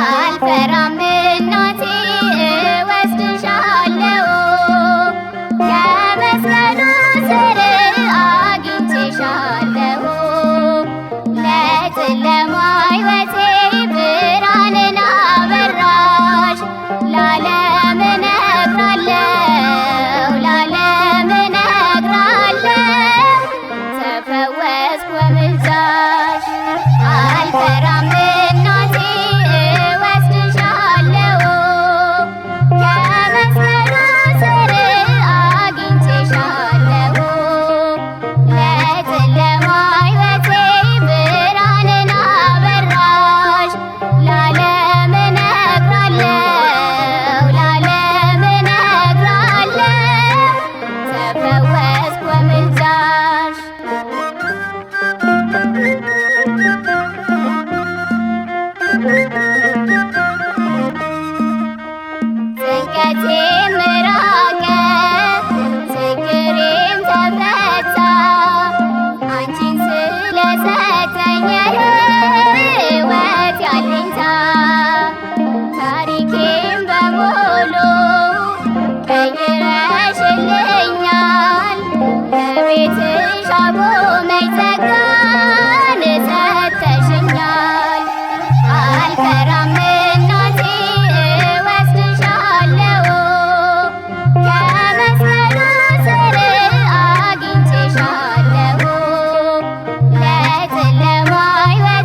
አልፈራም እናቴ እወስድሻለሁ ከመስቀሉ ስር አግኝቼሻለሁ ለጨለማ ሕይወቴ ብርሃንን አበራሽ ለዓለም እነግራለሁ ለዓለም እነግራለሁ ተፈወስኩ በምልጃሽ አልፈራም እናቴ እወስድሻለሁ ከመስቀሉ ስር አግኝቼሻለሁ ለጨለማ ሕይወቴ ብርሃንን አበራሽ ለዓለም እነግራለሁ ለዓለም እነግራለሁ ተፈወስኩ በምልጃሽ ጭንቀቴም ራቀ ችግሬም ተፈታ አንቺን ስለሰጠኝ የሕይወት አለኝታ ታሪኬም በሙሉ ቀይረሽልኛል በቤትሽ አቁመኝ ጸጋን ሰጥተሽኛል አልፈራም እናቴ እወስድሻለሁ ከመስቀሉ ስር አግኝቼሻለሁ ለጨለማ ሕይወቴ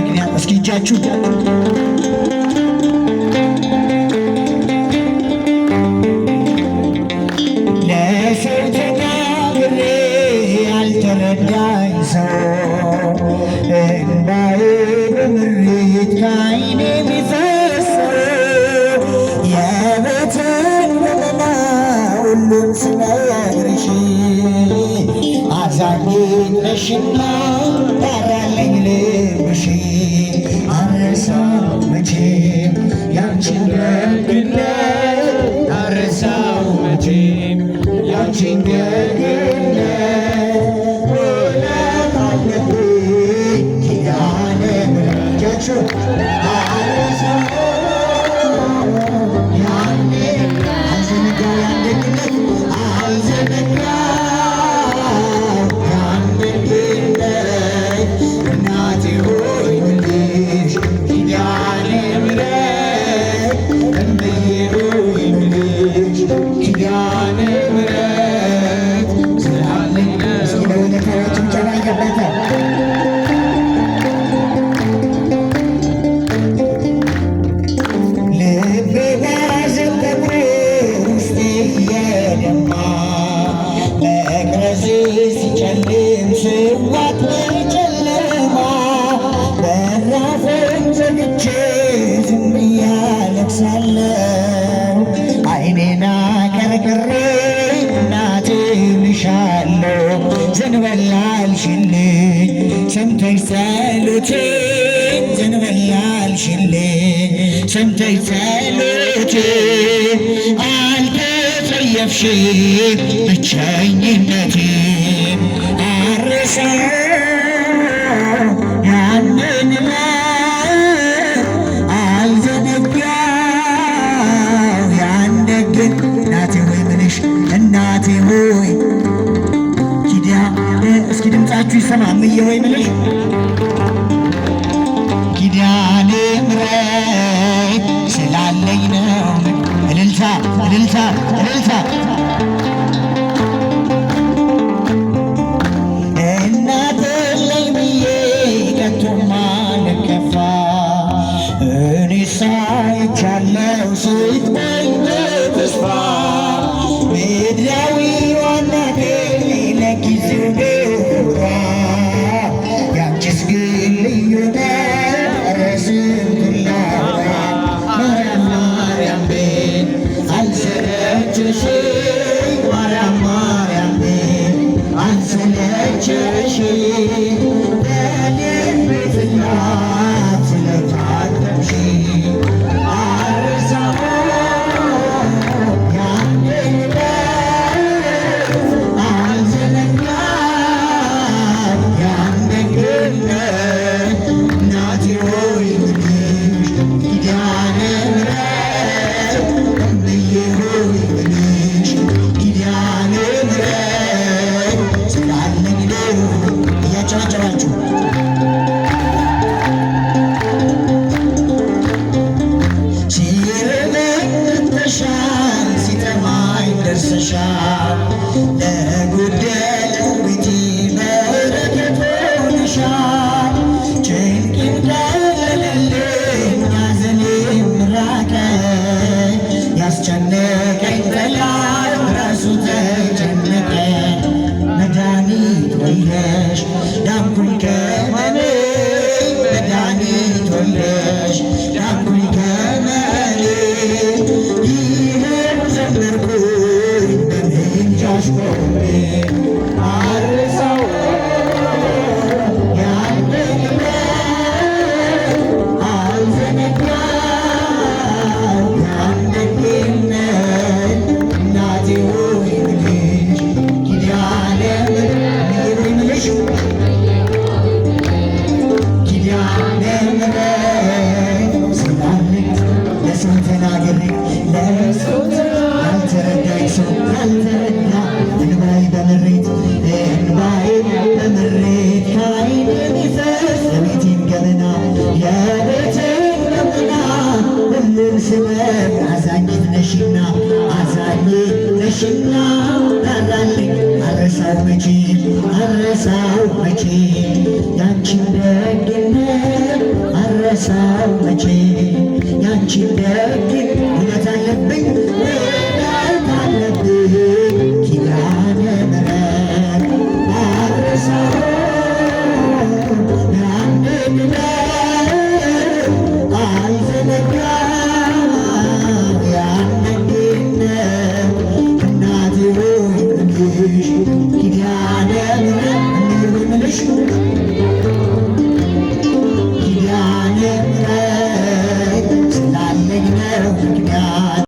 ምክንያት እስኪ እጃችሁ ለሰው ተናግሬ ያልተረዳኝ ሰው እንባዬ በምሬት ከዓይኔ የሚፈሰው የቤትን ገመና ሁሉም ስነግርሽ አዛኝት ነሽና ራራለኝ ልብሽ አልረሳው መቼም ያንቺን ደግነት አልረሳው መቼም ያንቺን ደግነት ውለታ አለብኝ ኪዳነ ምሕረት አልረሳው ያኔ አልዘነጋው ያን ደግነት አልዘነጋው አይኔና ቀርቅሬ እናቴ ልሻለሁ ዘንበል አልሽልኝ ሰምተሽ ጸሎቴን ዘንበል አልሽልኝ ሰምተሽ ጸሎቴን አልተጸየፍሽም ብቸኝነቴን አልረሳም ያንን እናቴ ሆይ እስኪ ድምፃችሁ ይሰማ እምዬ ሆይ ምልሽ ኪዳነ ምሕረት ስላለኝ ነው። እልልታ እልልታ እልልታ እናቴ ለኝ ብዬ ከቶማ ልከፋ እኔ ሳይቻለው ስትመኝ ተስፋ ምድራዊ ዋናቴ ለጊዜው ገራ ያንቺስ ግን ልዩ ነው። ኧረ ስንቱን ላውራ ማርያም ማርያም ቤት አልሰለቸሽም ማርያም ማርያም ቤት አልሰለቸሽም በእኔም ቤትና ስለታተምሽ ለጎደለው ቤቴ በረከት ሆነሻል። ጭንቄም ቀለለልኝ ሐዘኔም ራቀ ያስጨነቀኝ ጠላት ራሱ ተጨነቀ። መድኃኒት ወልደሽ ዳንኩኝ ከሕመሜ መድኃኒት ወልደሽ ዳንኩኝ ከሕመሜ ይኸው ዘመርኩኝ በምልጃሽ ቆሜ አልረሳው ያንን አልዘነጋው ያን ደግነት እናቴ ሆይ ምልሽ ኪዳነ ምሕረት ምልሽ ኪዳነ ምሕረት ስላለኝ ለሰው ተናግሬ ለሰው ያልተረዳኝ ሰው ያልተረዳ እንባዬ በምሬት ከዓይኔ የሚፈስ የቤቴን ገመና የቤቴን ገመና ሁሉም ስበብ አዛኝት ነሽና አዛኝት ነሽና ራራልኝ አልረሳው መቼም ያንቺን ደግነት ማረሳው መቼ ያንቺን ደግ ውለት አለብኝ ውለት አለብኝ ኪዳነ ምሕረት ማረሳው ያንን አይዘነጋም ያንን እናቴ ሆይ እንልሽ ኪዳነ ምሕረት እንልሽ ኪዳነ ምሕረት ስላለኝ ነው ምክንያት